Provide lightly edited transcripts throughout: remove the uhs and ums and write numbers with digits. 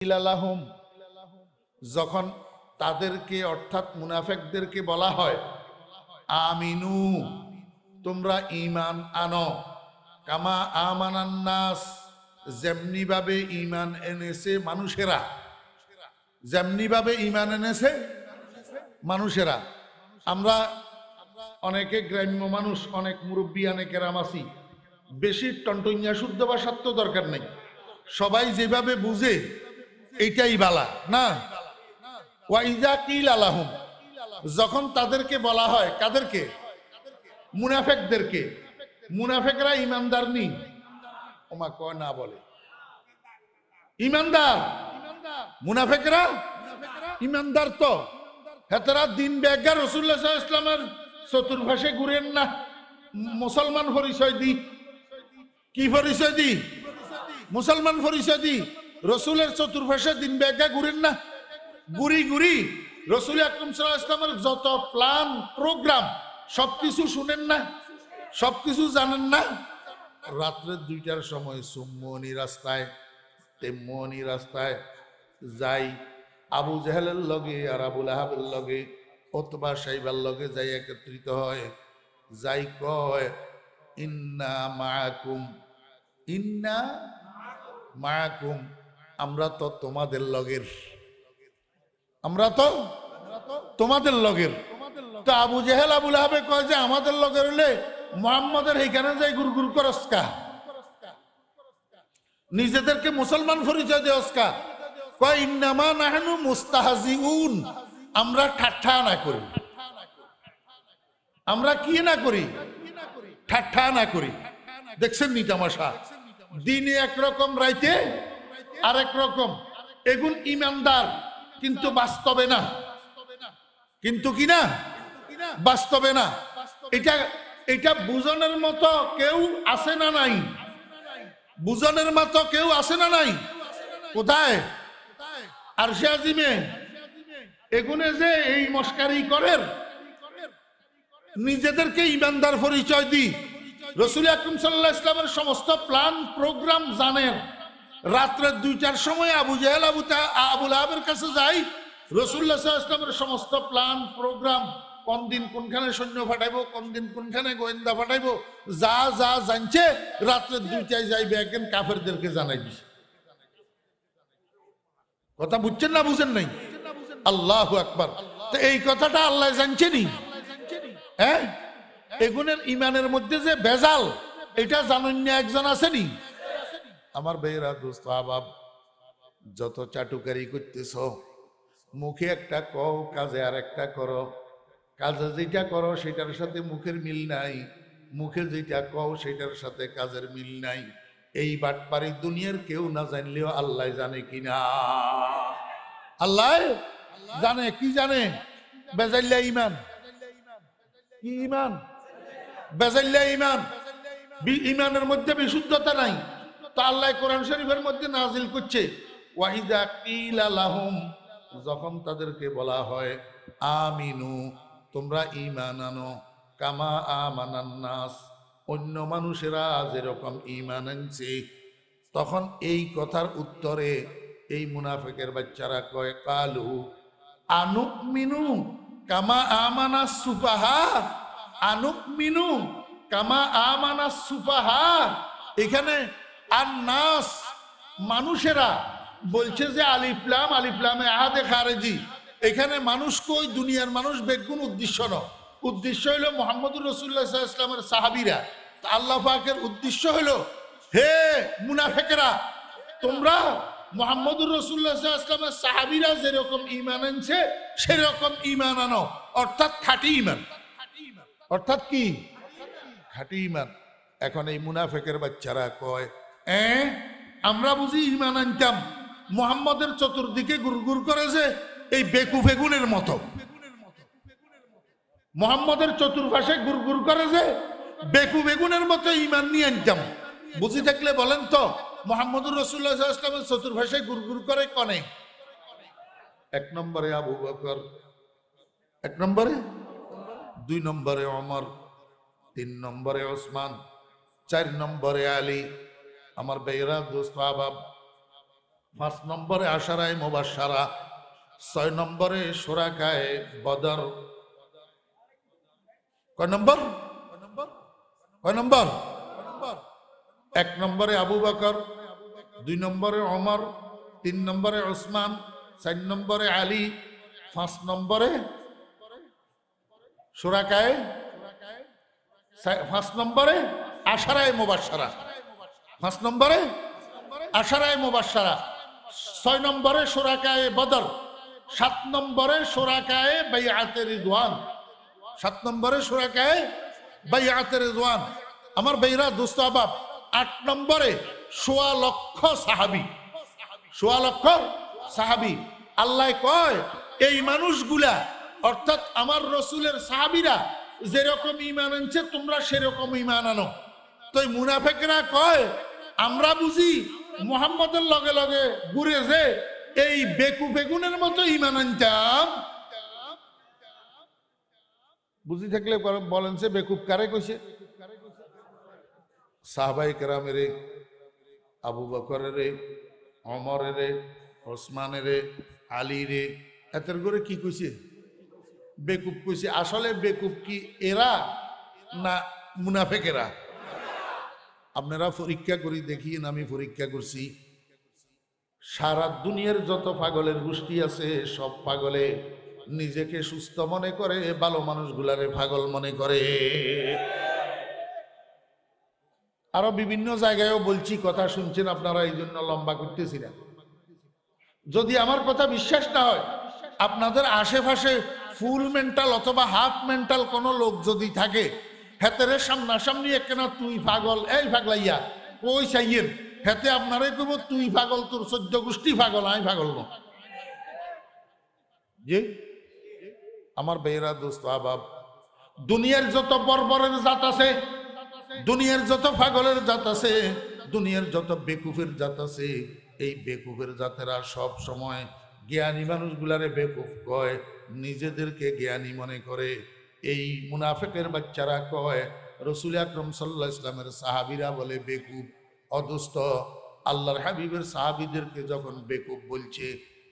ইলালাহুম, যখন তাদেরকে অর্থাৎ মুনাফিকদেরকে বলা হয় আমিনু, তোমরা ঈমান আনো, কামা আমানান নাস, যেমনি ভাবে ঈমান এনেছে মানুষেরা, যেমনি ভাবে ঈমান এনেছে মানুষেরা। আমরা অনেকে গ্রাম্য মানুষ, অনেক মুরব্বী, অনেক কেরাম আছি, বেশি টনটনিয়া শুদ্ধ ভাষার তো দরকার নেই, সবাই যেভাবে বুঝে এইটাই বালা না। ওয়াইজা কিল আলাহুম, যখন তাদেরকে বলা হয়, কাদেরকে? মুনাফিকদেরকে। মুনাফিকরা ইমানদার নি, ওমা কয় না বলে ইমানদার, মুনাফিকরা ইমানদার তো। হেতারা দিন ব্যাগা রাসূলুল্লাহ সাল্লাল্লাহু আলাইহি ওয়াসাল্লামের চতুর্পাশে ঘুরেন না, মুসলমান পরিচয় দি। কি পরিচয় দি? মুসলমান পরিচয় দি। রসুলের চতুর্পাশে দিন ব্যাগা ঘুরেন না, গুড়ি গুড়ি রসুল আকরাম সাল্লাল্লাহু আলাইহি ওয়াসাল্লামের যত প্ল্যান প্রোগ্রাম সবকিছু শুনেন না, সবকিছু জানেন না। রাত্রে 2টার সময় সুম্মনি রাস্তায় তেমনি রাস্তায় যাই, আবু জাহেলের লগে আর আবু লাহাবের লগে, ওতবা সাইবার লগে যাই একত্রিত হয়, যাই কয় ইন্না মাআকুম, ইন্না মাআকুম, আমরা তো তোমাদের লগের, আমরা তো তোমাদের লগের। তো আবু জেহেল আবু লাহাবে কয় যে আমাদের লগের হলে মুহাম্মদের এইখানে যাই গুরগুর করস্কা, নিজেদেরকে মুসলমান পরিচয় দেওস্কা। কয় ইন্নামা নাহনু মুস্তাহজিউন, আমরা ঠাট্টা না করি, আমরা কি না করি, ঠাট্টা না করি। দেখছেন নি তামাশা, দিনে একরকম রাইতে আরেক রকম। এগুন ইমানদার কিন্তু বাস্তবে না, কিন্তু কি না বাস্তবে না। এটা এটা বুঝনের মতো কেউ আছে না নাই? বুঝনের মতো কেউ আছে না নাই? কোথায়? আরশে আজিমে। এগুনে যে এই মস্কারি করেন, নিজেদেরকে ইমানদার পরিচয় দি। রাসূল আকরাম সাল্লাল্লাহু আলাইহি ওয়াসাল্লামের সমস্ত প্ল্যান প্রোগ্রাম জানেন। রাত্রে 2টার সময় আবু জেহেল আবু লাহাবের কাছে যাই, রাসূলুল্লাহ সাল্লাল্লাহু আলাইহি ওয়াসাল্লামের সমস্ত প্ল্যান প্রোগ্রাম, কোন দিন কোনখানে সৈন্য ফাটাইবো, কোন দিন কোনখানে গোয়েন্দা ফাটাইবো, যা যা জানছে রাত্রে 2টায় যাই ব্যাগেন কাফেরদেরকে জানাই দিছে। কথা বুঝছেন না বুঝেন নাই? আল্লাহু আকবার। তো এই কথাটা আল্লাহ জানছেনি, হ্যাঁ? এগুনের ইমানের মধ্যে যে বেজাল, এটা জানেন না একজন আসেনি? আমার ভাইয়েরা, দোস্ত আহবাব, যত চাটুকারি করতেছ, মুখে একটা কও, কাজে আর একটা করো। কাজে যেটা করো সেটার সাথে মুখের মিল নাই, মুখে যেটা কও সেটার সাথে কাজের মিল নাই। এই বাটপারি দুনিয়ার কেউ না জানলেও আল্লাহ জানে কিনা? আল্লাহ জানে। কি জানে? বেজাল্লা ইমান। কি ইমান? বেজাল্লা ইমান। ইমানের মধ্যে বিশুদ্ধতা নাই। তো আল্লাহ কোরআন শরীফের মধ্যে নাজিল করছে, ওয়াইদা কিলা লাহুম, যখন তাদেরকে বলা হয় আমিনু, তোমরা ঈমান আনো, কামা আমানান নাস, অন্য মানুষেরা যেরকম ঈমান আনছে, তখন এই কথার উত্তরে এই মুনাফিকের বাচ্চারা কয় কালু আনুমিনু কামা আমানাস সুফাহা, আনুমিনু কামা আমানাস সুফাহা। এখানে আন-নাস মানুষেরা বলছে যে আলিফ লাম, আলিফ লামে আহাদে খারেজি। এখানে মানুষ কই? দুনিয়ার মানুষ বেগুন উদ্দেশ্য নয়। উদ্দেশ্য হলো মুহাম্মদুর রাসূলুল্লাহ সাল্লাল্লাহু আলাইহি ওয়াসাল্লামের সাহাবীরা। আল্লাহ পাকের উদ্দেশ্য হলো, হে মুনাফিকরা, তোমরা মুহাম্মদুর রাসূলুল্লাহ সাল্লাল্লাহু আলাইহি ওয়াসাল্লামের সাহাবীরা যেরকম ঈমান আনছে সেরকম ঈমান আনো, অর্থাৎ খাঁটি ঈমান। অর্থাৎ কি? খাঁটি ঈমান। এখন এই মুনাফিকের বাচ্চারা কয়, আমরা বুঝি ঈমান আনতাম, মুহাম্মদের চতুর্দিকে গুড়গুড় করে যে এই বেকুফ বেগুনের মতো, মুহাম্মদের চতুর্পাশে গুড়গুড় করে যে বেকু বেগুনের মতো ঈমান নিয়ে আনতাম। বুঝি থাকলে বলেন তো, মুহাম্মদুর রাসূলুল্লাহ সাল্লাল্লাহু আলাইহি ওয়াসাল্লামের চতুর্পাশে গুড়গুড় করে কনে? 1 নম্বরে আবু বকর, 1 নম্বরে, 2 নম্বরে ওমর, 3 নম্বরে ওসমান, 4 নম্বরে আলী। আমার ভাইরা, দোস্ত আহবাব, 5 নম্বরে আশারায়ে মুবাশশারা, 6 নম্বরে শুরাকায়ে বদর। কয় নম্বর? 1 নম্বরে আবু বকর, 2 নম্বরে ওমর, 3 নম্বরে ওসমান, 4 নম্বরে আলী, 5 নম্বরে শুরাকায়ে, 5 নম্বরে আশারায়ে মুবাশশারা, 5 নম্বরে আশারায়ে মুবাশশারা, 6 নম্বরে শুরাকায়ে বদর, 7 নম্বরে শুরাকায়ে বাইআতে রিদওয়ান, 7 নম্বরে শুরাকায়ে বাইআতে রিদওয়ান। আমার ভাইরা দোস্ত আহবাব, 8 নম্বরে 1.25 লক্ষ সাহাবী, 1.25 লক্ষ সাহাবী। আল্লাহ কয় এই মানুষগুলা, অর্থাৎ আমার রসুলের সাহাবীরা যেরকম ঈমান আনছে তোমরা সেরকম ঈমান আনো। তো এই মুনাফিকরা কয় আমরা বুঝি মুহাম্মদের লগে লগে ঘুরে যে এই বেকুবেগুনের মতো ঈমান আনতাম। বুঝি থাকলে বলেন সে বেকুব কারে কইছে? সাহাবায়ে কেরামেরে, আবু বকরেরে, ওমরেরে, ওসমানেরে, আলীরে, এদের করে কি কইছে? বেকুব কইছে। আসলে বেকুব কি এরা না মুনাফিকেরা? আপনারা পরীক্ষা করি দেখিয়েন, আমি পরীক্ষা করছি। সারা দুনিয়ার যত পাগলের গোষ্ঠী আছে সব পাগলে নিজেকে সুস্থ মনে করে, ভালো মানুষগুলারে পাগল মনে করে। আরো বিভিন্ন জায়গায়ও বলছি, কথা শুনছেন আপনারা, এই জন্য লম্বা করতেছি না। যদি আমার কথা বিশ্বাস না হয়, আপনাদের আশেপাশে ফুল মেন্টাল অথবা হাফ মেন্টাল কোন লোক যদি থাকে, হেতেরে সামনাসামনি একখানা তুই পাগল, এই পাগলাইয়া কই চাইয়েন, হেতে আপনারাই কইব তুই পাগল, তোর 14 গোষ্ঠী পাগল, আমি পাগল না। জি আমার বেয়েরা দোস্ত আহবাব, দুনিয়ার যত বর্বরের জাত আছে, দুনিয়ার যত পাগলের জাত আছে, দুনিয়ার যত বেকুফের জাত আছে, এই বেকুফের জাতেরা সব সময় জ্ঞানী মানুষগুলারে বেকুফ কয়, নিজেদেরকে জ্ঞানী মনে করে। এই মুনাফিকের বাচ্চারা কয় রাসূল আকরাম সাল্লাল্লাহু আলাইহি ওয়াসাল্লামের সাহাবীরা বলে বেকুফ। অদুস্ত আল্লাহর হাবিবের সাহাবীদেরকে যখন বেকুফ বলছে,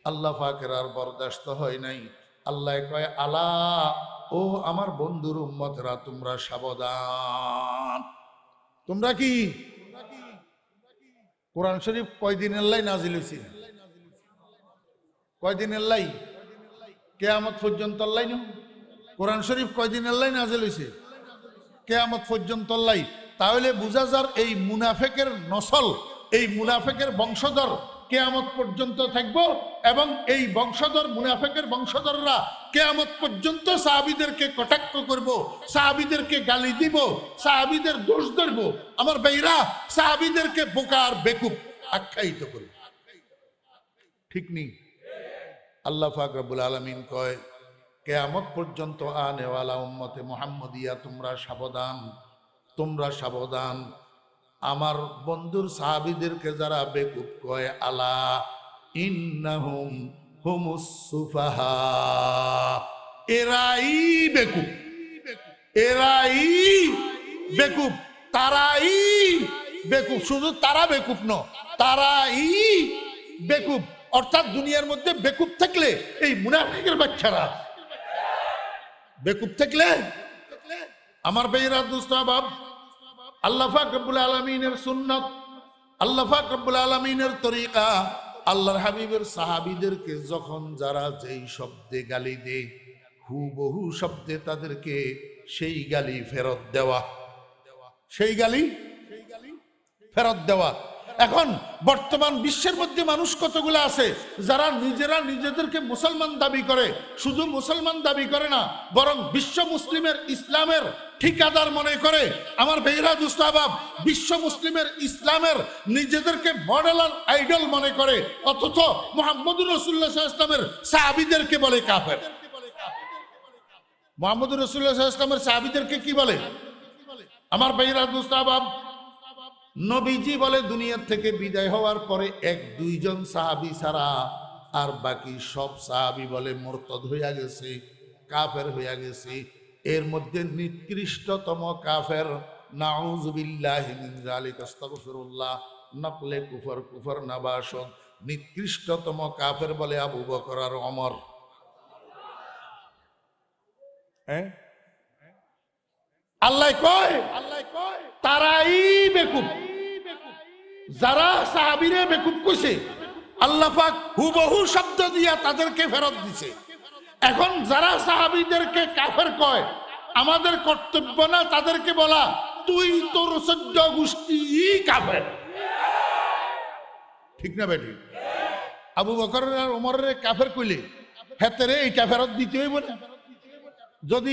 আল্লাহ পাকের আর বরদাস্ত হয় নাই। আল্লাহ কয় আলা, ও আমার বন্ধুর উম্মতরা, তোমরা সাবধান। তোমরা কি? কোরআন শরীফ কয়দিনের লাই নাজিল হইছে? কয়দিনের লাই? কিয়ামত পর্যন্ত লাই না। কোরআন শরীফ কয়দিনের লাই নাজিল হইছে? কিয়ামত পর্যন্ত লাই। তাহলে বুঝা যার এই মুনাফিকের নসল, এই মুনাফিকের বংশধর কিয়ামত পর্যন্ত থাকবো, এবং এই বংশধর মুনাফিকের বংশধররা কিয়ামত পর্যন্ত সাহাবীদেরকে কটাক্ষ করব, সাহাবীদেরকে গালি দিব, সাহাবীদের দোষ ধরব। আমার ভাইরা সাহাবীদেরকে বোকা আর বেকুব আখ্যায়িত করব। ঠিক নেই? আল্লাহ পাক রব্বুল আলামিন কয় কিয়ামত পর্যন্ত আনেওয়ালা উম্মতে মুহাম্মদিয়া, তোমরা সাবধান, তোমরা সাবধান। আমার বন্ধুর সাহাবীদেরকে যারা বেকুব কয়, আলা ইন্নাহুম হুমুস সুফাহা, এরাই বেকুব, এরাই বেকুব, তারাই বেকুব। শুধু তারা বেকুব ন, তারাই বেকুব। অর্থাৎ দুনিয়ার মধ্যে বেকুব থাকলে এই মুনাফিকের বাচ্চারা বেকুব থাকলে, আমার ভাইরা দোস্ত আহবাব, আল্লাহ পাক রব্বুল আলামিনের সুন্নাত, আল্লাহ পাক রব্বুল আলামিনের তরিকা, আল্লাহর হাবিবের সাহাবীদেরকে যখন যারা যেই শব্দে গালি দেয়, হুবহু শব্দে তাদেরকে সেই গালি ফেরত দেওয়া, সেই গালি ফেরত দেওয়া। এখন বর্তমান বিশ্বের মধ্যে মানুষ কতগুলো আছে যারা নিজেরা নিজেদেরকে মুসলমান দাবি করে, শুধু মুসলমান দাবি করে না, বরং বিশ্ব মুসলিমের ইসলামের ঠিকাদার মনে করে। আমার ভাইরা দোস্ত আহবাব, বিশ্ব মুসলিমের ইসলামের নিজেদেরকে মডেল আর আইডল মনে করে, অথচ মুহাম্মদুর রাসূলুল্লাহ সাল্লাল্লাহু আলাইহি ওয়াসাল্লামের সাহাবীদেরকে বলে কাফের। মুহাম্মদুর রাসূলুল্লাহ সাল্লাল্লাহু আলাইহি ওয়াসাল্লামের সাহাবীদেরকে কি বলে? আমার ভাইরা দোস্ত আহবাব, নবীজি বলে দুনিয়া থেকে বিদায় হওয়ার পরে 1-2 জন সাহাবী ছাড়া আর বাকি সব সাহাবী বলে মুরতাদ হইয়া গেছে, কাফের হইয়া গেছে। এর মধ্যে নিকৃষ্টতম কাফের, নাউযুবিল্লাহি মিন যালিকা, আস্তাগফিরুল্লাহ, নকলে কুফর, কুফর নাবাসন, নিকৃষ্টতম কাফের বলে আবু বকর আর ওমর। হ্যাঁ, আল্লাহ কয় তারাই বেকুব, যারা সাহাবীরে বেকুব কইছে আল্লাহ পাক হুবহু শব্দ দিয়া তাদেরকে ফেরত দিছে। এখন যারা সাহাবীদেরকে কাফের কয়, আমাদের কর্তব্য না তাদেরকে বলা তুই তোর 14 গোষ্ঠী কাফের, ঠিক না বেটি? আবু বকর আর ওমরের কাফের কইলে হেতেরে এইটা ফেরত দিতে হইব না? যদি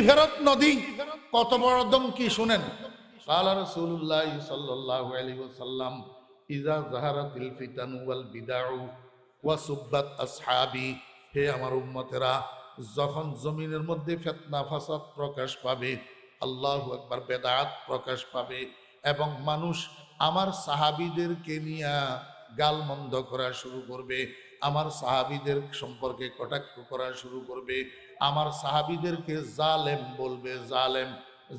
ফেরত নদী কত বড় ধমকি শুনেন। قال رسول الله صلى الله عليه وسلم اذا ظهرت الفتن والبدع وسبت اصحابي, হে আমার উম্মতেরা, যখন জমিনের মধ্যে ফিতনা ফাসাদ প্রকাশ পাবে, আল্লাহু আকবার, বেদাত প্রকাশ পাবে এবং মানুষ আমার সাহাবীদেরকে নিয়ে গালমন্দ করা শুরু করবে, আমার সাহাবীদের সম্পর্কে কটাক্ষ করা শুরু করবে, আমার সাহাবীদেরকে জালেম বলবে, জালেম।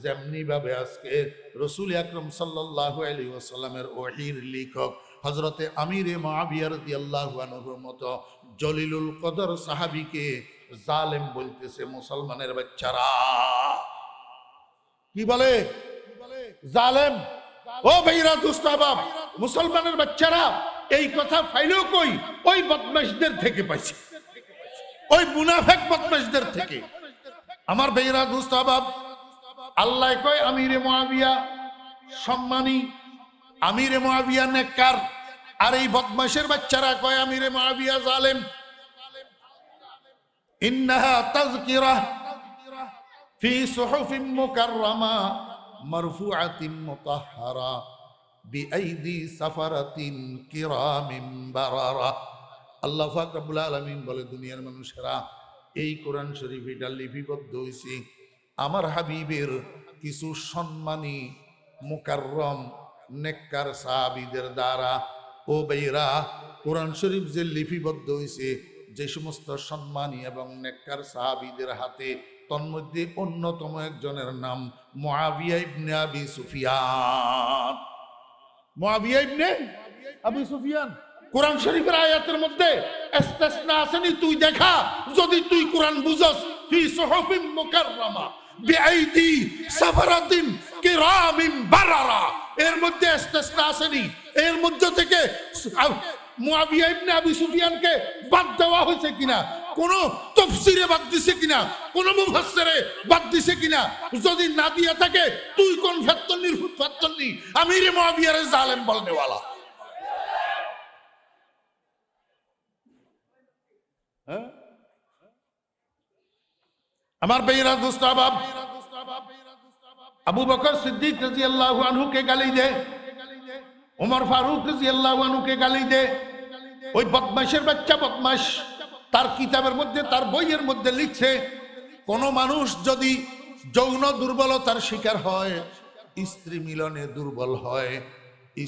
যেমনি ভাবে আজকে রাসূল আকরাম সাল্লাল্লাহু আলাইহি ওয়াসাল্লামের ওহীর লেখক হযরতে আমিরে মুআবিয়া রাদিয়াল্লাহু আনহুর মতো জলিলুল কদর সাহাবীকে জালেম বলতেছে মুসলমানের বাচ্চারা। কি বলে? জালেম। ও ভাইরা দুস্তাবাব, মুসলমানের বাচ্চারা, এই কথা ফাইলেও কই ওই বদমাশদের থেকে পাইছে, ওই মুনাফিক বদমাশদের থেকে। আমার ভাইরা দুস্তাবাব, আল্লাহ কয় আমিরে মুআবিয়া সম্মানী, আমিরে মুআবিয়া নেককার, আর এই বদমাশের বাচ্চারা কয় আমিরে মুআবিয়া জালেম। ইন্নাহা তাযকিরা ফি সুহুফিন মুকাররামা মারফুআতিন মুতাহহারা বিআইদি সাফারাতিন কিরামিন বারারা। আল্লাহ পাক রব্বুল আলামিন বলে, দুনিয়ার মানুষেরা, এই কোরআন শরীফ এটা লিপিবদ্ধ হয়েছে আমার হাবিবের কিছু সম্মানী মুকাররম নেককার সাহাবীদের দ্বারা। ও ভাইরা, কোরআন শরীফ যে লিপিবদ্ধ হয়েছে যে সমস্ত সম্মানী এবং নেককার সাহাবীদের হাতে, তন্মধ্যে অন্যতম একজনের নাম মুআবিয়া ইবনে আবি সুফিয়ান। মুআবিয়া ইবনে আবি সুফিয়ান। কোরআন শরীফের আয়াতের মধ্যে ইস্তিসনা আসেনি, তুই দেখা যদি তুই কোরআন বুঝস। ফি সুহুফিন মুকাররামা বিআইদি সাফারাতিন কিরামিন বারারা, এর মধ্যে ইস্তিসনা আসেনি। এর মধ্যে থেকে মুআবিয়া ইবনে আবি সুফিয়ানকে বাদ দেওয়া হয়েছে কিনা, কোন তাফসীরে বাদ দিছে কিনা, কোন মুফাসসিরে বাদ দিছে কিনা, যদি না দিয়া থাকে তুই কোন ফেতনির ফেতনি আমিরে মুআবিয়ার জালেম বলনেওয়ালা। আমার ভাইরা দুস্তাবাব, আবু বকর সিদ্দিক রাদিয়াল্লাহু আনহুকে গালি দে, ওমর ফারুক রাদিয়াল্লাহু আনহুকে গালি দে। ওই বদমাশের বাচ্চা বদমাশ তার কিতাবের মধ্যে, তার বইয়ের মধ্যে লিখছে, কোন মানুষ যদি যৌন দুর্বলতার শিকার হয়, স্ত্রী মিলনে দুর্বল হয়,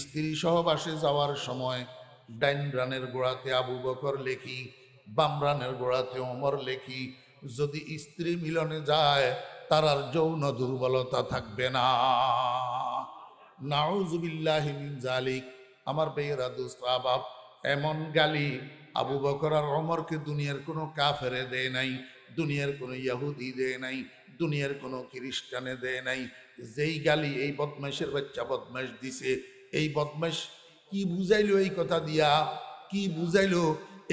স্ত্রী সহবাসে যাওয়ার সময় ডাইন রানের গোড়াতে আবু বকর লেখি, বাম রানের গোড়াতে ওমর লেখি, যদি স্ত্রী মিলনে যায় তার আর যৌন দুর্বলতা থাকবে না। নাউযুবিল্লাহি মিন যালিক। আমার ভাইয়েরা দুস্তাবাব, এমন গালি আবু বকর আর ওমরকে দুনিয়ার কোনো কাফেরে দেয় নাই, দুনিয়ার কোনো ইহুদি দেয় নাই, দুনিয়ার কোনো খ্রিস্টানে দেয় নাই। যেই গালি এই বদমাশের বাচ্চা বদমাশ দিছে, এই বদমাশ কি বুঝাইলো এই কথা দিয়া, কি বুঝাইলো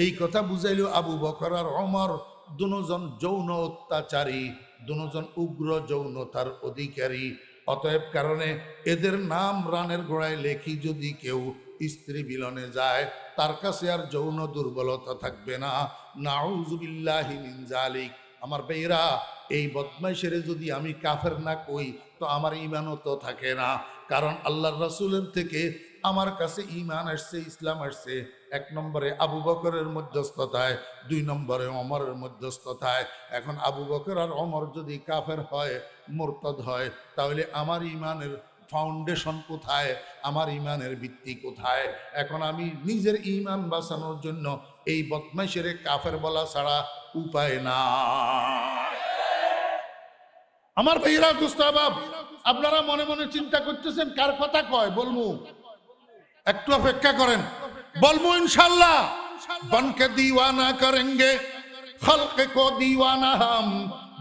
এই কথা? বুঝাইলো আবু বকর আর ওমর দুজন যৌন অত্যাচারী, দুজন উগ্র যৌনতার অধিকারী। অতএব কারণে এদের নাম রানের গোড়ায় লেখি, যদি কেউ স্ত্রী মিলনে যায় তার কাছে আর যৌন দুর্বলতা থাকবে না। নাউযুবিল্লাহি মিন যালিক। আমার ভাইরা, এই বদমাইশের যদি আমি কাফের না কই তো আমার ঈমানও তো থাকে না। কারণ আল্লাহর রাসূলের থেকে আমার কাছে ঈমান আসছে, ইসলাম আসছে এক নম্বরে আবু বকরের মধ্যস্থতায়, দুই নম্বরে ওমরের মধ্যস্থতায়। এখন আবু বকর আর ওমর যদি কাফের হয়, মুরতাদ হয়, তাহলে আমার ঈমানের ফাউন্ডেশন কোথায়, আমার ঈমানের ভিত্তি কোথায়? এখন আমি নিজের ঈমান বাঁচানোর জন্য এই বদমাইশের কাফের বলা ছাড়া উপায় না। আমার ভাইরা দুস্তাবাব, আপনারা মনে মনে চিন্তা করতেছেন কার কথা কয় বলবো? একটু অপেক্ষা করেন, বলবো ইনশাআল্লাহ। বনকে दीवाना करेंगे खल्क को दीवाना हम,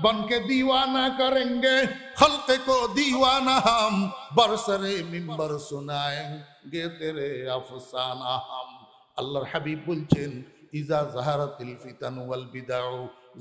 बनके दीवाना करेंगे खल्क को दीवाना हम, बरसरे मिंबर सुनाएंगे तेरे अफसाना हम। আল্লাহর হাবিব বলছেন, ইজা জাহারাতিল ফিতানু ওয়াল বিদাউ,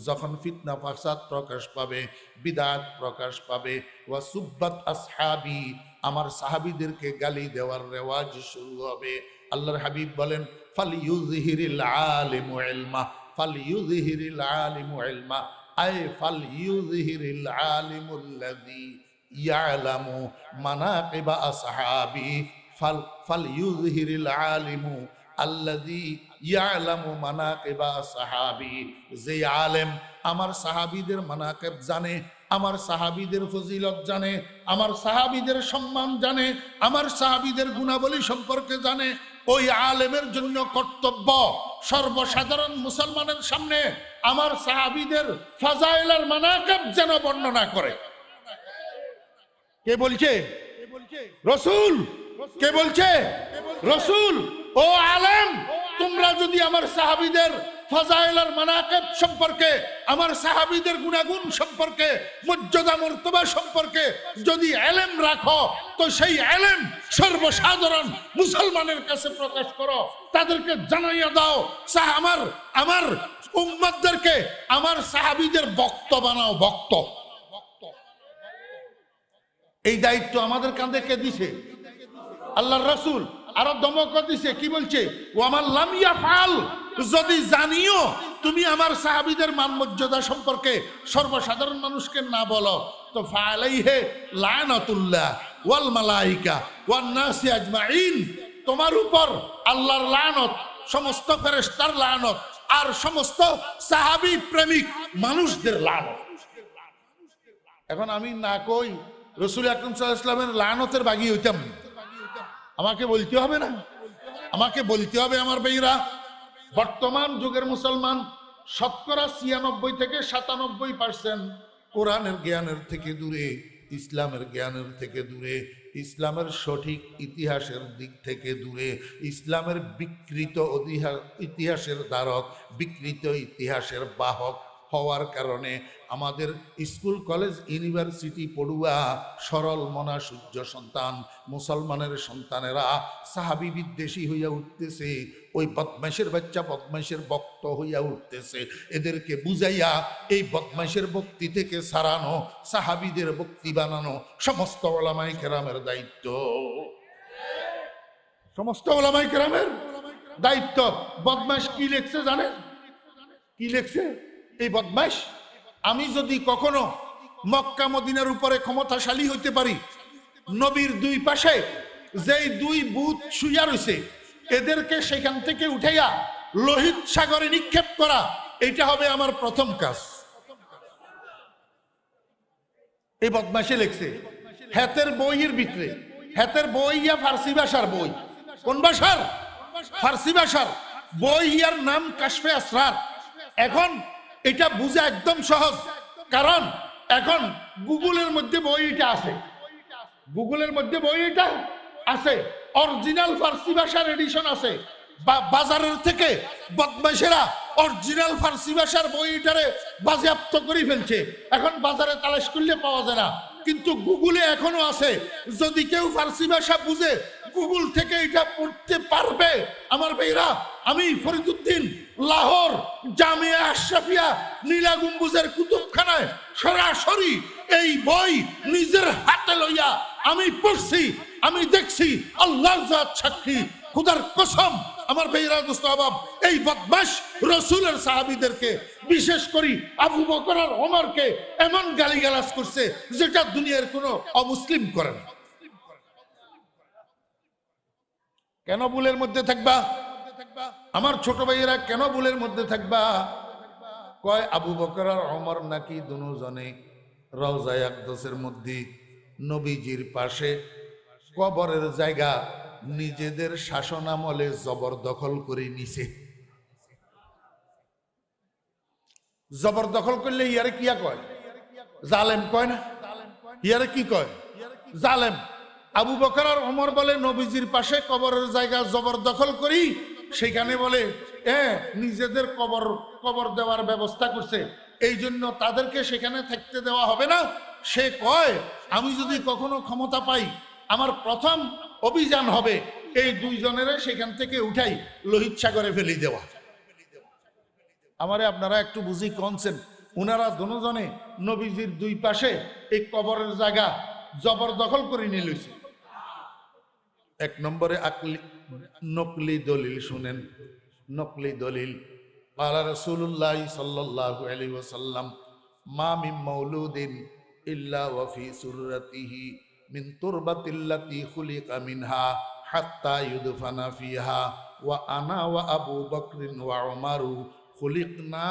যখন ফিতনা ফাসাদ প্রকাশ পাবে, বিদআত প্রকাশ পাবে, ওয়া সুব্বাত আসহাবি, আমার সাহাবীদেরকে গালি দেওয়ার রেওয়াজ শুরু হবে। আল্লাহর হাবিব বলেন, ফালইউযহিরিল আলিমু ইলমা, ফালইউযহিরিল আলিমু ইলমা, আই ফালইউযহিরিল আলিমুল্লাযী ইয়ালামু মানাকিবা আসহাবি, ফালইউযহিরিল আলিমু আল্লাযী ইয়ালামু মানাকিবা আসহাবি, যে আলেম আমার সাহাবীদের মানাকিব জানে, আমার সাহাবীদের ফজিলত জানে, আমার সাহাবীদের সম্মান জানে, আমার সাহাবীদের গুণাবলী সম্পর্কে জানে, ওই আলেমের জন্য কর্তব্য সর্বসাধারণ মুসলমানের সামনে আমার সাহাবীদের ফাজাইল আর মানাকিব যেন বর্ণনা করে। কে বলছে? রাসূল। কে বলছে? রাসূল। ও আলেম, তোমরা যদি আমার সাহাবীদের ফাজাইল আর মানাকিব সম্পর্কে, আমার সাহাবীদের গুণাগুণ সম্পর্কে, মর্যাদা মর্তবা সম্পর্কে যদি ইলম রাখো, তো সেই ইলম সর্বসাধারণ মুসলমানের কাছে প্রকাশ করো, তাদেরকে জানাইয়া দাও। আমার উম্মতদেরকে আমার সাহাবীদের বক্ত বানাও, বক্ত। এই দায়িত্ব আমাদের কাঁধে কে দিছে? আল্লাহর রাসূল। আরো দমক দিছে, কি বলছে? ওয়ামান লাম ইয়াফআল, যদি জানিও তুমি আমার সাহাবীদের মান মর্যাদা সম্পর্কে সর্বসাধারণ মানুষকে না বলো, তো ফালাইহি লানাতুল্লাহ ওয়াল মালাইকা ওয়ান নাসি আজমাইন, তোমার উপর আল্লাহর লানত, সমস্ত ফেরেশতার লানত, আর সমস্ত সাহাবী প্রেমিক মানুষদের লানত। এখন আমি না কই রাসূল আকরাম সাল্লাল্লাহু আলাইহি ওয়াসাল্লামের লানতের বাগী হইতাম, আমাকে বলতে হবে না? আমাকে বলতে হবে আমার ভাইরা, বর্তমান যুগের মুসলমান শতকরা 96 থেকে 97% কোরআনের জ্ঞানের থেকে দূরে, ইসলামের জ্ঞানের থেকে দূরে, ইসলামের সঠিক ইতিহাসের দিক থেকে দূরে, ইসলামের বিকৃত ইতিহাসের ধারক, বিকৃত ইতিহাসের বাহক হওয়ার কারণে আমাদের স্কুল কলেজ ইউনিভার্সিটি পড়ুয়া সরল মনা সূর্য সন্তান মুসলমানের সন্তানেরা সাহাবী বিদ্বেষী হইয়া উঠতেছে, ওই বদমাইশের বাচ্চা বদমাইশের বক্ত হইয়া উঠতেছে। এদেরকে বুঝাইয়া এই বদমাইশের বক্তি থেকে সারানো, সাহাবীদের বক্তি বানানো সমস্ত ওলামায়ে কেরামের দায়িত্ব, সমস্ত ওলামায়ে কেরামের দায়িত্ব। বদমাইশ কি লিখছে জানেন? কি লিখছে এই বদমাইশ? আমি যদি কখনো মক্কা মদিনার উপরে ক্ষমতাশালী হইতে পারি, নবীর দুই পাশে যেই দুই বুত শুইয়া রয়েছে এদেরকে সেখান থেকে উঠাইয়া লোহিত সাগরে নিক্ষেপ করা, এটা হবে আমার প্রথম কাজ। এই বদমাইশে লিখছে হাতের বইয়ের ভিতরে, হাতের বই ইয়া ফার্সি ভাষার বই। কোন ভাষার? ফার্সি ভাষার বই, ইয়ার নাম কাশফে আসরার। এখন এটা বুঝা একদম সহজ, কারণ এখন গুগলের মধ্যে বই এটা আছে, গুগলের মধ্যে বই এটা আছে, অরিজিনাল ফার্সি ভাষার এডিশন আছে। বাজারের থেকে বদমাইশেরা অরিজিনাল ফার্সি ভাষার বইটারে বাজেয়াপ্ত করে ফেলছে। এখন বাজারে তালাশ করলে পাওয়া যায় না, কিন্তু গুগলে এখনো আছে। যদি কেউ ফার্সি ভাষা বুঝে গুগল থেকে এটা পড়তে পারবে। আমার ভাইরা, আমি ফরিদউদ্দিন লাহোর জামিয়া আশরাফিয়া নীলা গম্বুজের কুতুবখানায় সরাসরি এই বই নিজের হাতে লইয়া আমি পড়ছি, আমি দেখছি। আল্লাহর জাত সাক্ষী, খুদার কসম আমার ভাইরা দোস্ত আবাব, এই বদমাশ রাসূলের সাহাবীদেরকে বিশেষ করে আবু বকর আর ওমরকে এমন গালিগালাজ করছে যেটা দুনিয়ার কোনো অমুসলিম করে না। কেন ভুলের মধ্যে থাকবা? আমার ছোট ভাইয়েরা কেন ভুলের মধ্যে থাকবা? কয় আবু বকর আর ওমর নাকি দুজনে রওজায়ে আকদাসের মধ্যে নবীজির পাশে কবরের জায়গা নিজেদের শাসনামলে জবরদখল করে নিছে। জবরদখল করলে ইয়ারে কিয়া কয়? জালেম কয় না? ইয়ারে কি কয়? জালেম। আবু বকর আর ওমর বলে নবীজির পাশে কবরের জায়গা জবরদখল করি, সেখানে বলে নিজেদের কবর দেওয়ার ব্যবস্থা করছে, এই জন্য তাদেরকে সেখানে থাকতে দেওয়া হবে না। সে কয় আমি যদি কখনো ক্ষমতা পাই, আমার প্রথম অভিযান হবে এই দুইজনের সেখান থেকে উঠাই লোহিত সাগরে ফেলে দেওয়া। আমারে আপনারা একটু বুঝি কনছেন, উনারা দুজনে নবীজির দুই পাশে এই কবরের জায়গা জবরদখল করে নিয়ে লইছে। এক নম্বরে নকলি দলিল শুনেন, নকলি দলিল। قال رسول الله صلى الله عليه وسلم ما من مولود إلا وفي سرته من تربة التي خلق منها حتى يدفن فيها وأنا وأبو بكر وعمر خلقنا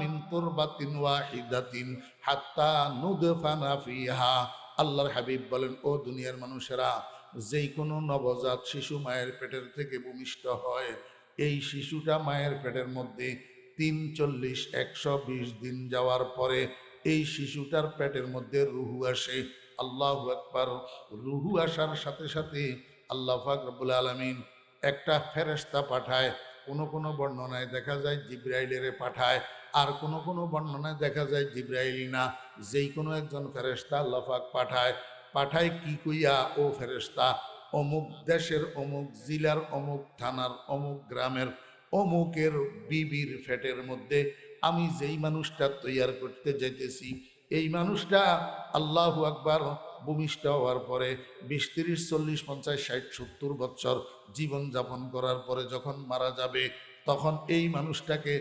من تربة واحدة حتى ندفن فيها। আল্লাহর হাবিব বলেন, ও দুনিয়ার মানুষেরা, যেই কোনো নবজাত শিশু মায়ের পেটের থেকে ভূমিষ্ঠ হয়, এই শিশুটা মায়ের পেটের মধ্যে ৩৪ ১২০ দিন যাওয়ার পরে এই শিশুটার পেটের মধ্যে রুহু আসে। আল্লাহু আকবার। রুহু আসার সাথে সাথে আল্লাহ পাক রব্বুল আলামিন একটা ফেরেশতা পাঠায়। কোনো কোনো বর্ণনায় দেখা যায় জিবরাইলের পাঠায়, আর কোনো কোনো বর্ণনায় দেখা যায় জিবরাইল না, যেই কোনো একজন ফেরেশতা আল্লাহ পাক পাঠায় কি কইয়া, ও ফেরেশতা, অমুক দেশের অমুক জেলার অমুক থানার অমুক গ্রামের অমুকের বিবির পেটের মধ্যে আমি যেই মানুষটা তৈয়ার করতে যাইতেছি, এই মানুষটা আল্লাহু আকবার ভূমিষ্ঠ হওয়ার পরে ২০ ৩০ ৪০ ৫০ ৬০ ৭০ বছর জীবন যাপন করার পরে যখন মারা যাবে, তখন এই মানুষটাকে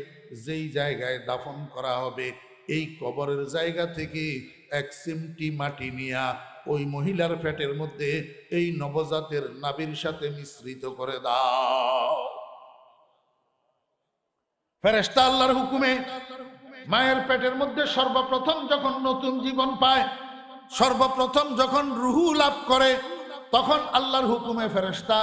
যেই জায়গায় দাফন করা হবে, এই কবরের জায়গা থেকে এক চিমটি মাটি নিয়া ওই মহিলার পেটের মধ্যে এই নবজাতের নাভির সাথে মিশ্রিত করে দাও। ফেরেশতা আল্লাহর হুকুমে মায়ের পেটের মধ্যে সর্বপ্রথম যখন নতুন জীবন পায়, সর্বপ্রথম যখন রুহু লাভ করে, তখন আল্লাহর হুকুমে ফেরেশতা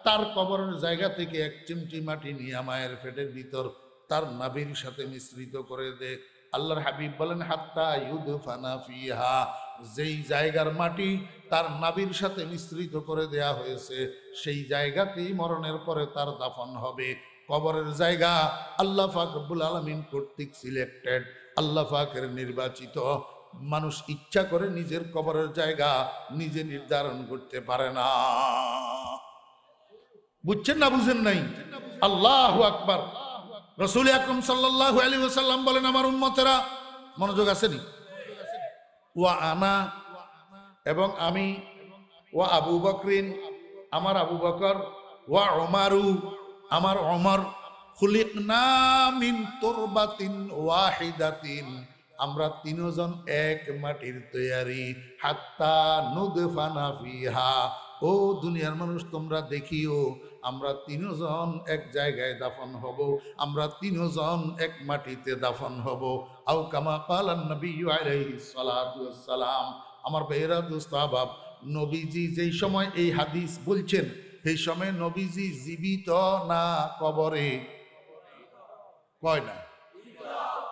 তার কবরের জায়গা থেকে এক চিমটি মাটি নিয়ে মায়ের পেটের ভিতর তার নাভির সাথে মিশ্রিত করে দেয়। আল্লাহর হাবিব বলেন, হাত্তা ইউদফানা ফিহা, যেই জায়গার মাটি তার নাভির সাথে মিশ্রিত করে দেয়া হয়েছে, সেই জায়গাতেই মরণের পরে তার দাফন হবে। কবরের জায়গা আল্লাহ পাক রব্বুল আলামিন কর্তৃক সিলেক্টেড, আল্লাহ পাকের নির্বাচিত। মানুষ ইচ্ছা করে নিজের কবরের জায়গা নিজে নির্ধারণ করতে পারে না। বুঝছেন না বুঝেন নাই? আল্লাহু আকবার। রাসূল আকরাম সাল্লাল্লাহু আলাইহি ওয়াসাল্লাম বলেন, আমার উম্মতেরা, মনোযোগ আসেনি, ওয়া আনা, এবং আমি, ওয়া আবু বকরিন, আমার আবু বকর, ওয়া ওমারু, আমার ওমর, খুলিকনা মিন তুরবাতিন ওয়াহিদাতিন, আমরা তিনজন এক মাটির তৈয়ারি, হাত্তা নুদফানা ফিহা। ও দুনিয়ার মানুষ, তোমরা দেখিও, আমরা তিনজন এক জায়গায় দাফন হব, আমরা তিনজন এক মাটিতে দাফন হব। আও কামা ক্বালান নবী আলাইহিস সালাতু ওয়াস সালাম। আমার ভাইয়েরা, দোস্ত আহবাব, নবীজি যেই সময় এই হাদিস বলছেন, সেই সময় নবীজি জীবিত না কবরে? কয় না,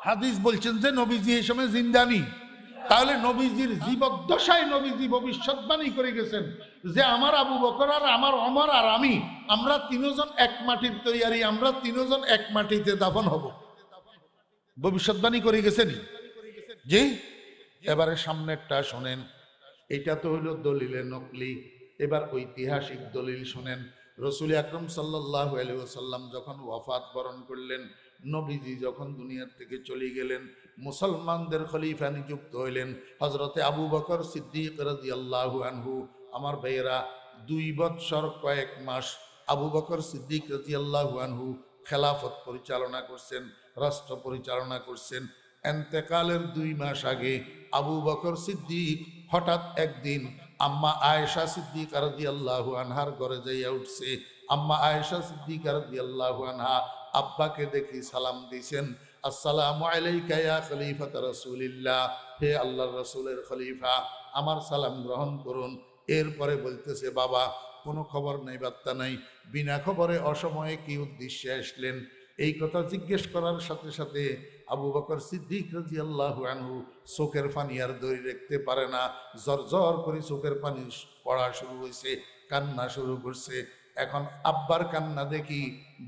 হাদিস বলছেন যে নবীজি এই সময় জিন্দানি। তাহলে নবীজির জীবদ্দশায় নবীজি ভবিষ্যৎবাণী করে গেছেন যে আমার আবু বকর আর আমার ওমর আর আমি, আমরা তিনজন এক মাটির তৈয়ারি, আমরা তিনজন এক মাটিতে দাফন হব। ভবিষ্যৎবাণী করে গেছেন জি। এবারে সামনেরটা শোনেন, এটা তো হইল দলিলে নকলি। এবার ঐতিহাসিক দলিল শোনেন। রাসূল আকরাম সাল্লাল্লাহু আলাইহি ওয়াসাল্লাম যখন ওয়াফাত বরণ করলেন, নবীজি যখন দুনিয়ার থেকে চলে গেলেন, মুসলমানদের খলিফা নিযুক্ত হইলেন হযরতে আবু বকর সিদ্দিক রাদিয়াল্লাহু আনহু। আমার ভাইয়েরা, 2 বৎসর কয়েক মাস আবু বকর সিদ্দিক রাদিয়াল্লাহু আনহু খেলাফত পরিচালনা করছেন, রাষ্ট্র পরিচালনা করছেন। এন্তেকালের 2 মাস আগে আবু বকর সিদ্দিক হঠাৎ একদিন আম্মা আয়েশা সিদ্দিকা রাদিয়াল্লাহু আনহার ঘরে যাইয়া উঠছে। আম্মা আয়েশা সিদ্দিকা রাদিয়াল্লাহু আনহা আব্বাকে দেখি সালাম দিয়েছেন, আসসালামু আলাইকা ইয়া খলিফাত রাসূলিল্লাহ, হে আল্লাহর রাসূলের খলিফা, আমার সালাম গ্রহণ করুন। এরপরে বলতেছে, বাবা কোনো খবর নাই, বার্তা নাই, বিনা খবরে অসময়ে কি উদ্দেশ্যে আসলেন? এই কথা জিজ্ঞেস করার সাথে সাথে আবু বকর সিদ্দিক রাদিয়াল্লাহু আনহু চোখের পানি আর ধরে রাখতে পারে না, জর করে চোখের পানি পড়া শুরু হয়েছে, কান্না শুরু করছে। এখন আব্বার কান্না দেখি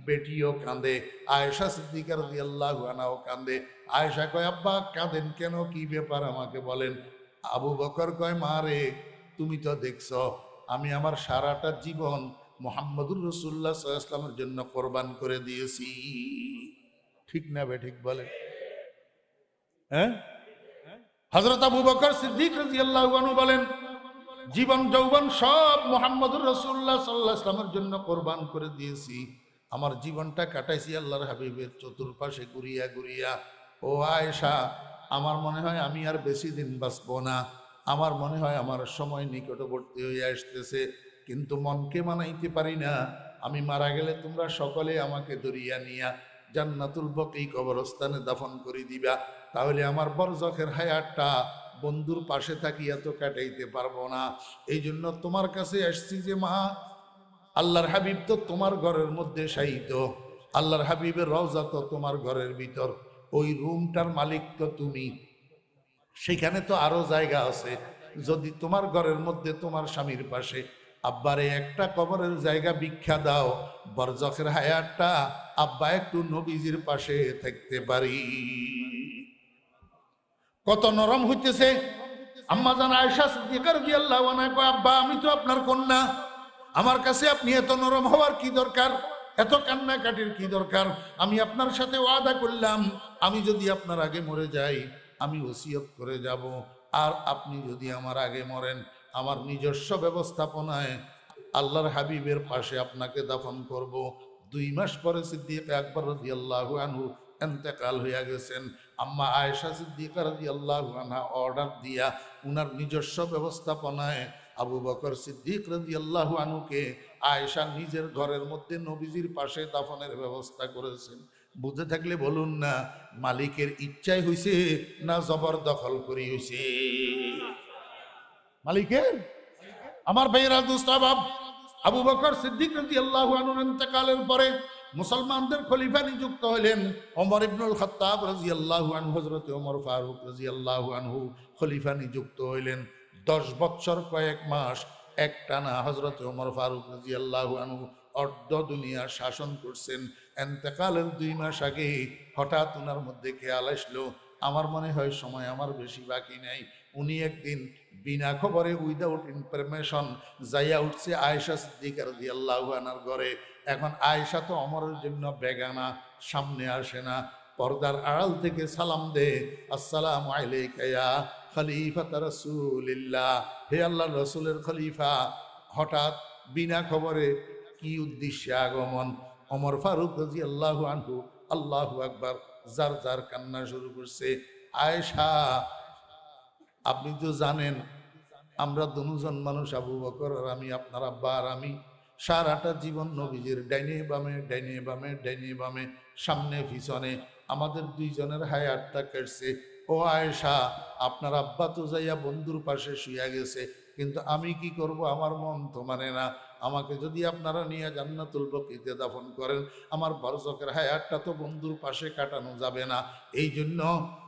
বেটিও কাঁদে, আয়েশা সিদ্দিকা রাদিয়াল্লাহু আনহাও কাঁদে। আয়েশা কয়, আব্বা কাঁদেন কেন, কি ব্যাপার আমাকে বলেন। আবু বকর কয়, মা রে, তুমি তো দেখছো আমি আমার সারাটা জীবন মুহাম্মদুর রাসূলুল্লাহ সাল্লাল্লাহু আলাইহি ওয়াসাল্লামের জন্য কোরবান করে দিয়েছি। ঠিক না বে ঠিক বলে? হ্যাঁ, হযরত আবু বকর সিদ্দিক রাদিয়াল্লাহু আনহু বলেন, জীবন যৌবন সব মুহাম্মদুর রাসূলুল্লাহ সাল্লাল্লাহু আলাইহি ওয়াসাল্লামের জন্য কোরবান করে দিয়েছি। আমার জীবনটা কাটাইছি আল্লাহর হাবিবের চতুর্পাশে ঘুরিয়া ঘুরিয়া। ও আয়েশা, আমার মনে হয় আমি আর বেশি দিন বাঁচবো না, আমার মনে হয় আমার সময় নিকটবর্তী হয়ে আসতেছে, কিন্তু মনকে মানাইতে পারি না। আমি মারা গেলে তোমরা সকলে আমাকে ধরিয়া নিয়া জান্নাতুল বকী কবরস্থানে দাফন করে দিবা, তাহলে আমার বরজখের হায়াতটা বন্ধুর পাশে থাকিয়া তো কাটাইতে পারবো না। এই জন্য তোমার কাছে আসছি যে মা, আল্লাহর হাবিব তো তোমার ঘরের মধ্যে শায়িত, আল্লাহর হাবিবের রওজা তো তোমার ঘরের ভিতর, ওই রুমটার মালিক তো তুমি, সেখানে তো আরো জায়গা আছে। যদি তোমার ঘরের মধ্যে তোমার স্বামীর পাশে আব্বারে একটা কবরের জায়গা ভিক্ষা দাও, বরজখের হায়াতটা আব্বা একটু নবীজির পাশে থাকতে পারি। কত নরম হইতেছে। আম্মা জান আয়েশা সিদ্দিকা রাদিয়াল্লাহু আনহা কয়, আব্বা আমি তো আপনার কন্যা, আমার কাছে আপনি এত নরম হওয়ার কি দরকার, এত কান্নাকাটির কি দরকার? আমি আপনার সাথে ওয়াদা করলাম, আমি যদি আপনার আগে মরে যাই আমি ওসিয়ত করে যাব, আর আপনি যদি আমার আগে মরেন আমার নিজস্ব ব্যবস্থাপনায় আল্লাহর হাবিবের পাশে আপনাকে দাফন করব। 2 মাস পরে সিদ্দিক আকবর রাদিয়াল্লাহু আনহু ইন্তেকাল হইয়া গেছেন। আম্মা আয়েশা সিদ্দিকা রাদিয়াল্লাহু আনহা অর্ডার দিয়া উনার নিজস্ব ব্যবস্থাপনায় আবু বকর সিদ্দিক রাদিয়াল্লাহু আনহুকে আয়েশা নিজের ঘরের মধ্যে নবীজির পাশে দাফনের ব্যবস্থা করেছেন। বুঝে থাকলে বলুন না, মালিকের ইচ্ছাই হইছে না জবরদখল করি হইছে? মালিকের। আমার ভাইয়েরা দুস্তাবাব, আবু বকর সিদ্দিক রাদিয়াল্লাহু আনহুর ইন্তেকালের পরে মুসলমানদের খলিফা নিযুক্ত হলেন ওমর ইবনুল খাত্তাব রাদিয়াল্লাহু আনহু। হযরত ওমর ফারুক রাদিয়াল্লাহু আনহু খলিফা নিযুক্ত হইলেন। 10 বছর কয়েক মাস একটানা হযরত ওমর ফারুক রাদিয়াল্লাহু আনহু অর্ধ দুনিয়া শাসন করছেন। ইন্তেকালের 2 মাস আগে হঠাৎ ওনার মধ্যে খেয়াল আসলো, আমার মনে হয় সময় আমার বেশি বাকি নাই। উনি একদিন বিনা খবরে উইদাউট ইনফরমেশন যাইয়া উঠছে আয়েশা সিদ্দিকা রাদিয়াল্লাহু আনহার ঘরে। এখন আয়েশা তো ওমরের জন্য বেগানা, সামনে আসে না, পর্দার আড়াল থেকে সালাম দে, আসসালামু আলাইকা ইয়া খলিফাত রাসূলিল্লাহ, হে আল্লাহর রাসূলের খলিফা। হঠাৎ বিনা খবরে কি উদ্দেশ্যে আগমন? ওমর ফারুক রাদিয়াল্লাহু আনহু আল্লাহু আকবার যার যার কান্না শুরু করছে। আয়েশা, আপনি তো জানেন আমরা দুজন মানুষ, আবু বকর আর আমি, আপনার আব্বা আর আমি, সারাটা জীবন নবীজির ডাইনে বামে ডাইনে বামে ডাইনে বামে সামনে পিছনে আমাদের 2 জনের হায়াতটা কেটছে। ও আয়েশা, আপনার আব্বা তো যাইয়া বন্ধুর পাশে শুইয়া গেছে, কিন্তু আমি কি করব? আমার মন তো মানে না। আমাকে যদি আপনারা নিয়ে জান্নাতুল বকীতে দাফন করেন আমার বরজখের হায়াতটা তো বন্ধুর পাশে কাটানো যাবে না। এই জন্য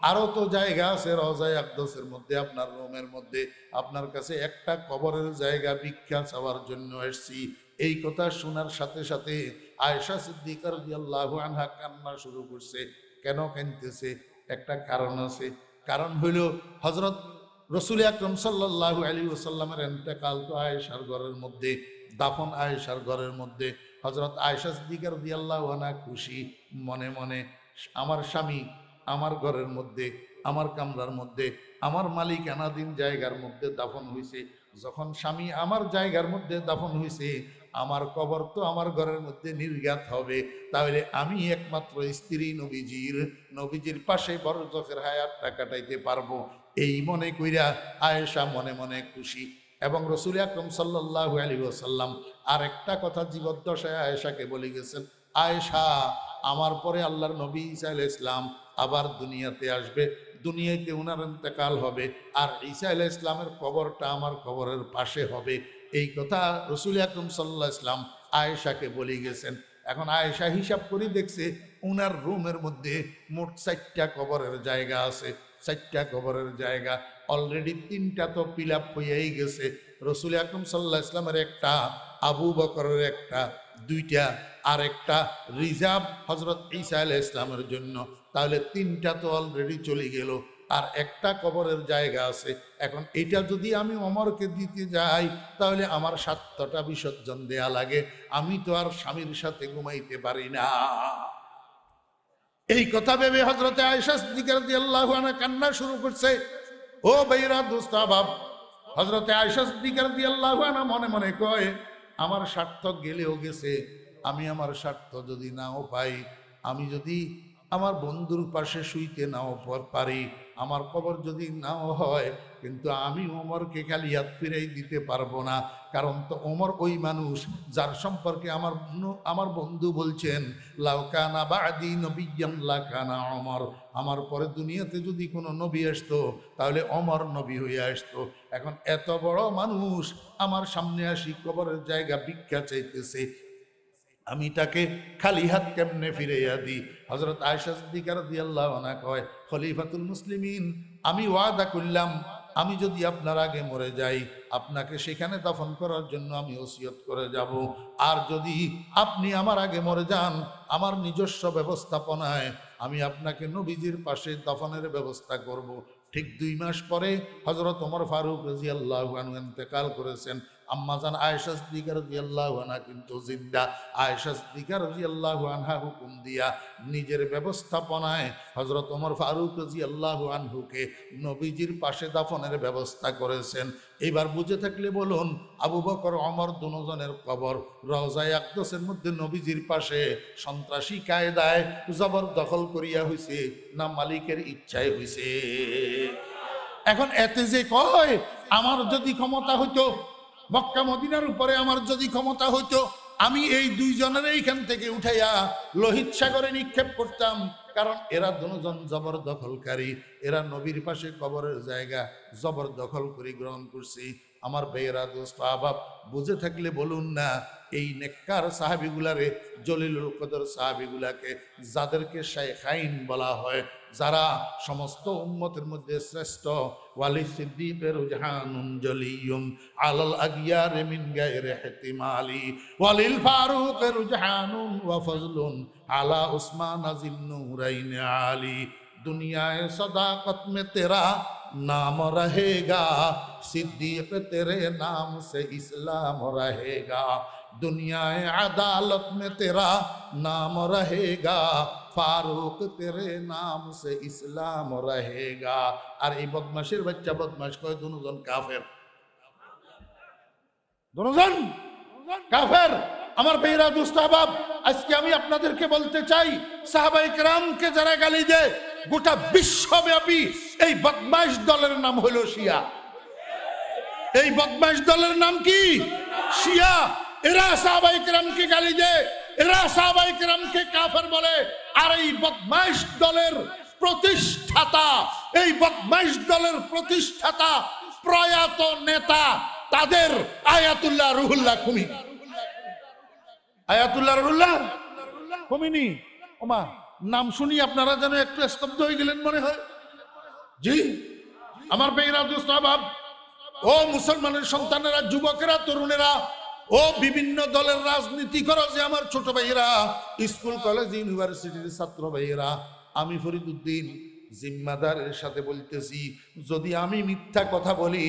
আরো তো জায়গা আছে রওজায়ে আকদাসের মধ্যে, আপনার রুমের মধ্যে, আপনার কাছে একটা কবরের জায়গা ভিক্ষা চাওয়ার জন্য এসেছি। এই কথা শোনার সাথে সাথে আয়েশা সিদ্দিকা রাদিয়াল্লাহু আনহা কান্না শুরু করছে। কেন কাঁদতেছে? একটা কারণ আছে। কারণ হইল হযরত রাসূল আকরাম সাল্লাল্লাহু আলাইহি ওয়াসাল্লামের ইন্তেকাল তো আয়েশার ঘরের মধ্যে, দাফন আয়েশার ঘরের মধ্যে। হযরত আয়েশা সিদ্দিকা রাদিয়াল্লাহু আনহা খুশি মনে মনে, আমার স্বামী আমার ঘরের মধ্যে, আমার কামরার মধ্যে, আমার মালিকানাধীন জায়গার মধ্যে দাফন হইছে। যখন স্বামী আমার জায়গার মধ্যে দাফন হইছে, আমার কবর তো আমার ঘরের মধ্যে নির্ঘাত হবে, তাহলে আমি একমাত্র স্ত্রী নবীজির পাশে বরজখের হায়াতটা কাটাইতে পারবো। এই মনে কইরা আয়েশা মনে মনে খুশি। এবং রাসূল আকরাম সাল্লাল্লাহু আলাইহি ওয়াসাল্লাম আরেকটা কথা জীবদ্দশায় আয়েশাকে বলে গেছেন, আয়েশা, আমার পরে আল্লাহর নবী ঈসা আলাইহিস সালাম আবার দুনিয়াতে আসবে, দুনিয়াতে উনার ইন্তেকাল হবে, আর ঈসা আলাইহিস সালামের কবরটা আমার কবরের পাশে হবে। এই কথা রাসূল আকরাম সাল্লাল্লাহু আলাইহি ওয়াসাল্লাম আয়েশাকে বলে গেছেন। এখন আয়েশা হিসাব করে দেখছে উনার রুমের মধ্যে মোট 4টা কবরের জায়গা আছে। 4টা কবরের জায়গা অলরেডি 3টা তো ফিল আপ হয়েই গেছে। রসুল আকরাম সাল্লাল্লাহু আলাইহি ওয়াসাল্লামের একটা, আবু বকরের একটা, 2টা, আর একটা রিজার্ভ হযরত ঈসা আলাইহিস সালামের জন্য। তাহলে 3টা তো অলরেডি চলে গেল, আর একটা কবরের জায়গা আছে। এখন এটা যদি আমি ওমরকে দিতে যাই তাহলে আমার 7টা বিসর্জন দেয়া লাগে। আমি তো আর স্বামীর সাথে ঘুমাইতে পারি না। এই কথা ভেবে হযরতে আয়েশা সিদ্দিকা রাদিয়াল্লাহু আনহা কান্না শুরু করছে। ও ভাইরা দোস্ত বাপ, হযরতে আয়েশা সিদ্দিকা রাদিয়াল্লাহু আনহা মনে মনে কয়, আমার স্বার্থ গেলেও গেছে, আমি আমার স্বার্থ যদি নাও পাই, আমি যদি আমার বন্ধুর পাশে শুইতে নাও পারি, আমার কবর যদি নাও হয়, কিন্তু আমি ওমরকে খালি হাত ফিরাই দিতে পারবো না। কারণ তো ওমর ওই মানুষ যার সম্পর্কে আমার বন্ধু বলছেন, লাউ কানা বাদি নবিয়্যান লাকানা ওমর, আমার পরে দুনিয়াতে যদি কোনো নবী আসতো তাহলে ওমর নবী হয়ে আসতো। এখন এত বড় মানুষ আমার সামনে আসি কবরের জায়গা ভিক্ষা চাইতেছে, আমি তাকে খালি হাত কেমনে ফিরাইয়া দিই? হযরত আয়েশা সিদ্দিকা রাদিয়াল্লাহু আনহা কয়, খলিফাতুল মুসলিমিন, আমি ওয়াদা করলাম আমি যদি আপনার আগে মরে যাই আপনাকে সেখানে দাফন করার জন্য আমি ওসিয়ত করে যাব। আর যদি আপনি আমার আগে মরে যান, আমার নিজস্ব ব্যবস্থাপনায় আমি আপনাকে নবীজির পাশে দাফনের ব্যবস্থা করব। ঠিক 2 মাস পরে হযরত ওমর ফারুক রাদিয়াল্লাহু আনহু ইন্তেকাল করেছেন। আম্মাজান আয়েশা সিদ্দিকা রাদিয়াল্লাহু আনহা কিন্তু জিন্দা। আয়েশা সিদ্দিকা রাদিয়াল্লাহু আনহা হুকুম দিয়া নিজের ব্যবস্থাপনায় হযরত ওমর ফারুক রাদিয়াল্লাহু আনহুকে নবীজির পাশে দাফনের ব্যবস্থা করেছেন। এবার বুঝে থাকলে বলুন, আবু বকর ওমর দুজনের কবর রওজায়ে আকদাসের মধ্যে নবীজির পাশে সন্ত্রাসী কায়দায় জবরদখল করিয়া হইছে না মালিকের ইচ্ছায় হইছে? এখন এতে যে কয় আমার যদি ক্ষমতা হইতো, মক্কা মদিনার উপরে আমার যদি ক্ষমতা হইতো, আমি এই 2 জনের এইখান থেকে উঠাইয়া লোহিত সাগরে নিক্ষেপ করতাম। কারণ এরা দুজন জবরদখলকারী, এরা নবীর পাশে কবরের জায়গা জবরদখল করে গ্রহণ করছে। আমার ভাইয়েরা দোস্ত আহবাব, বুঝে থাকলে বলুন না, এই নেককার সাহাবিগুলারে, জলিলুল কদর সাহাবিগুলাকে, যাদেরকে শাইখাইন বলা হয়, যারা সমস্ত উম্মতের মধ্যে শ্রেষ্ঠ, ওয়ালি সিদ্দিকের রুজহানুন জলিয়ুন আলাল আগিয়ার মিন গায়রি ইহতিমালি, ওয়ালিল ফারুকের রুজহানুন ওয়া ফজলুন আলা উসমান জিন নূরাইন আলী। दुनियाए सदाकत में तेरा नाम रहेगा, सिद्दीक तेरे नाम से इस्लाम रहेगा। दुनियाए अदालत में तेरा नाम रहेगा, फारूक तेरे नाम से इस्लाम रहेगा। और ये बदमाशेर बच्चा बदमाश कहे दोनों काफेर, दोनों কাফের। আমার ভাইরা দোস্ত আহবাব, আজকে আমি আপনাদেরকে বলতে চাই, সাহাবায়ে কেরামকে যারা গালি দেয়, গোটা বিশ্বব্যাপী এই বদমাশ দলের নাম হলো শিয়া। এই বদমাশ দলের নাম কি? শিয়া। এরা সাহাবায়ে কেরামকে গালি দেয়, এরা সাহাবায়ে কেরামকে কাফের বলে। আর এই বদমাশ দলের প্রতিষ্ঠাতা, এই বদমাশ দলের প্রতিষ্ঠাতা প্রয়াত নেতা তাদের আয়াতুল্লাহ রুহুল্লাহ খুমিনি। আয়াতুল্লাহ রুহুল্লাহ খুমিনি, ওমা নাম শুনি আপনারা যেন একটু স্তব্ধ হয়ে গেলেন মনে হয়। জি আমার ভাইরা দোস্ত আহবাব, ও মুসলমানের সন্তানেরা, যুবকেরা, তরুণেরা, ও বিভিন্ন দলের রাজনীতি করো যে আমার ছোট ভাইয়েরা, স্কুল কলেজ ইউনিভার্সিটির ছাত্র ভাইয়েরা, আমি ফরিদউদ্দিন জিম্মাদারের সাথে বলতেছি, যদি আমি মিথ্যা কথা বলি,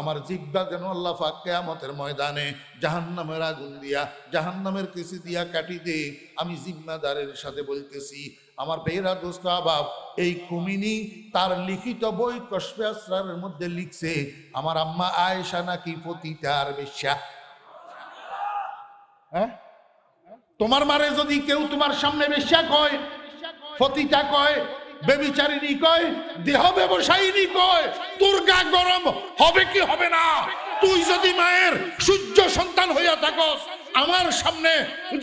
আমার জিহ্বা যেন আল্লাহ পাক কিয়ামতের ময়দানে জাহান্নামের আগুন দিয়া, জাহান্নামের কেসি দিয়া কাটি দে। আমি জিম্মাদারের সাথে বলতেছি, আমার ভাইয়েরা দোস্ত আহবাব, এই খুমিনি তার লিখিত বই কশফে আসরারের মধ্যে লিখছে, আমার আম্মা আয়েশা নাকি পতিতার বেশ্যা। হ্যাঁ, তোমার মারে যদি কেউ তোমার সামনে বেশ্যা কয়, পতিতা কয়, বেবিচারিণী কয়, দেহ ব্যবসায়িনী কয়, তোর গা গরম হবে কি হবে না? তুই যদি মায়ের সূর্য সন্তান হইয়া থাকস, আমার সামনে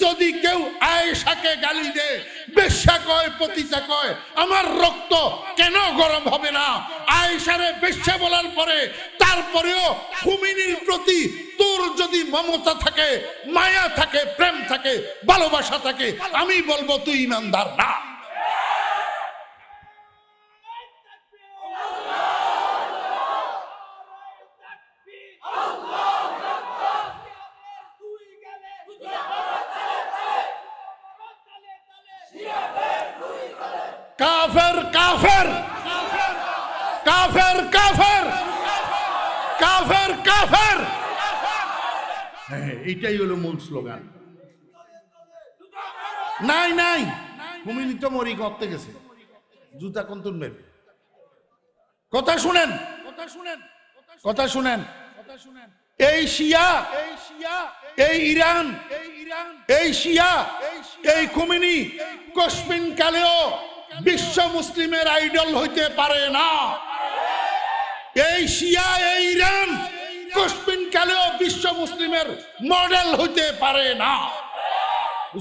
যদি কেউ আয়েশাকে গালি দে, বেশ্যা কয়, পতিতা কয়, আমার রক্ত কেন গরম হবে না? আয়েশারে বেশ্যা বলার পরে তারপরেও খুমিনির প্রতি তোর যদি মমতা থাকে, মায়া থাকে, প্রেম থাকে, ভালোবাসা থাকে, আমি বলবো তুই ইমানদার না। কাফের কাফের কাফের কাফের কাফের কাফের, এইটাই হলো মূল স্লোগান। নাই নাই খুমিনি তো মরি করতে গেছে, জুতা কোন তুলবেন? কথা শুনেন, কথা শুনেন, কথা শুনেন। এই শিয়া, এই ইরান, এই শিয়া, এই খুমিনি কসমিন কালেও বিশ্ব মুসলিমের আইডল হইতে পারে না। এই শিয়া, এই ইরান কসমিন কালেও বিশ্ব মুসলিমের মডেল হইতে পারে না।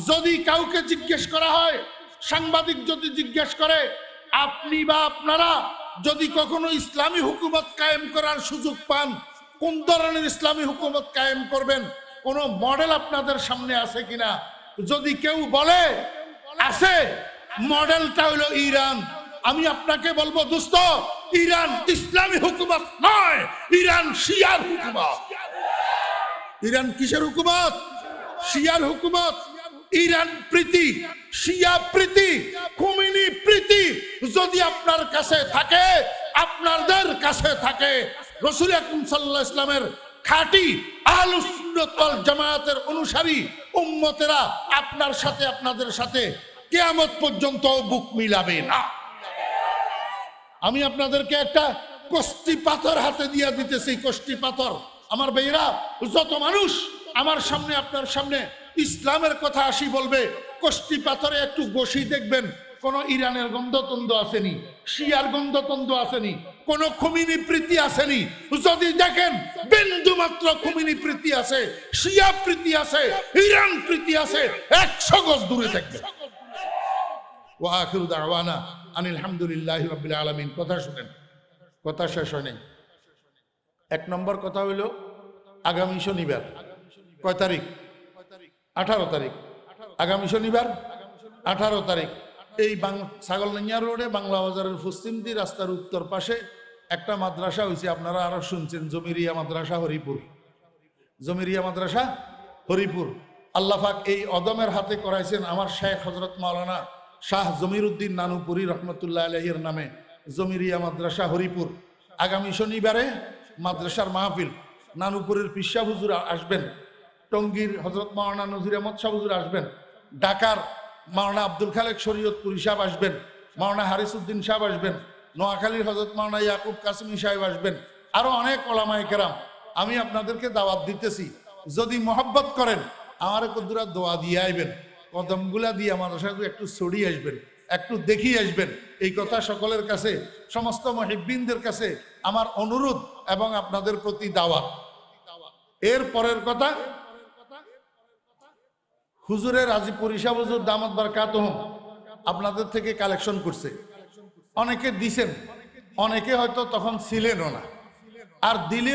যদি কাউকে জিজ্ঞেস করা হয়, সাংবাদিক যদি জিজ্ঞেস করে, আপনি বা আপনারা যদি কখনো ইসলামী হুকুমত কায়েম করার সুযোগ পান, কোন ধরনের ইসলামী হুকুমত কায়েম করবেন? কোন মডেল আপনাদের সামনে আছে কিনা? যদি কেউ বলে আছে, মডেলটা হলো ইরান, আমি আপনাকে বলবো দোস্ত, ইরান ইসলামী হুকুমত নয়, ইরান শিয়ার হুকুমত। ইরান কিসের হুকুমত? শিয়ার হুকুমত। ইরান প্রীতি, শিয়া প্রীতি, খুমিনি প্রীতি যদি আপনার কাছে থাকে, আপনাদের কাছে থাকে, রাসূল আকরাম সাল্লাল্লাহু আলাইহি ওয়াসাল্লামের খাঁটি আহলুস সুন্নাত ওয়াল জামায়াতের অনুসারী উম্মতেরা আপনার সাথে, আপনাদের সাথে কিয়ামত পর্যন্ত বুক মিলাবে না। আমি আপনাদেরকে একটা কষ্টি পাথর হাতে দিয়ে দিতেছি, কষ্টি পাথর। আমার ভাইরা, যত মানুষ আমার সামনে, আপনার সামনে ইসলামের কথা আসি বলবে, কষ্টি পাথরে একটু বসি দেখবেন কোন ইরানের গন্ধতন্দ আসেনি, শিয়ার গন্ধতন্দ আসেনি, কোন খুমিনি প্রীতি আসেনি। যদি দেখেন বিন্দু মাত্র খুমিনি প্রীতি আছে, শিয়া প্রীতি আছে, ইরান প্রীতি আছে, 100 গজ দূরে থাকবে। ওয়া আখিরু দাওয়ানা আনিল হামদুলিল্লাহি রাব্বিল আলামিন। কথা শুনেন, কথা শেষ হয় নাই। 1 নম্বর কথা হইল, আগামী শনিবার, কয় তারিখ? 18 তারিখ। আগামী শনিবার 18 তারিখ এই ছাগলনাইয়া রোডে বাংলা বাজারের পশ্চিম দিয়ে রাস্তার উত্তর পাশে একটা মাদ্রাসা হয়েছে, আপনারা আরো শুনছেন, জমিরিয়া মাদ্রাসা হরিপুর। জমিরিয়া মাদ্রাসা হরিপুর। আল্লাহ পাক এই অদমের হাতে করাইছেন আমার শেখ হযরত মাওলানা শাহ জমিরউদ্দিন নানুপুরি রহমতুল্লাহ আলাইহির নামে জমিরিয়া মাদ্রাসা হরিপুর। আগামী শনিবারে মাদ্রাসার মাহফিল। নানুপুরের পিসা হুজুর আসবেন, টঙ্গীর হযরত মাওলানা নজির আহমদ শাহ হুজুর আসবেন, ঢাকার মাওলানা আব্দুল খালেক শরীয়তপুরি সাহেব আসবেন, মাওলানা হারিসউদ্দিন সাহেব আসবেন, নোয়াখালীর হযরত মাওলানা ইয়াকুব কাসেমি সাহেব আসবেন, আরো অনেক ওলামায়ে কেরাম। আমি আপনাদেরকে দাওয়াত দিতেছি, যদি মহব্বত করেন আমার কদ্দুরা দোয়া দিয়ে আইবেন, কদমগুলা দিয়ে আমাদের সাথে একটু ছড়িয়ে আসবেন, একটু দেখিয়ে আসবেন। এই কথা সকলের কাছে, সমস্ত মুহিব্বিনদের কাছে আমার অনুরোধ এবং আপনাদের প্রতি দাওয়াত। এর পরের কথা, হুজুরে রাজীপুরি সাহেব হুজুর দামাত বারাকাতুহু আপনাদের থেকে কালেকশন করছে, অনেকে দিছেন, অনেকে হয়তো তখন ছিলেনও না, আর দিলেও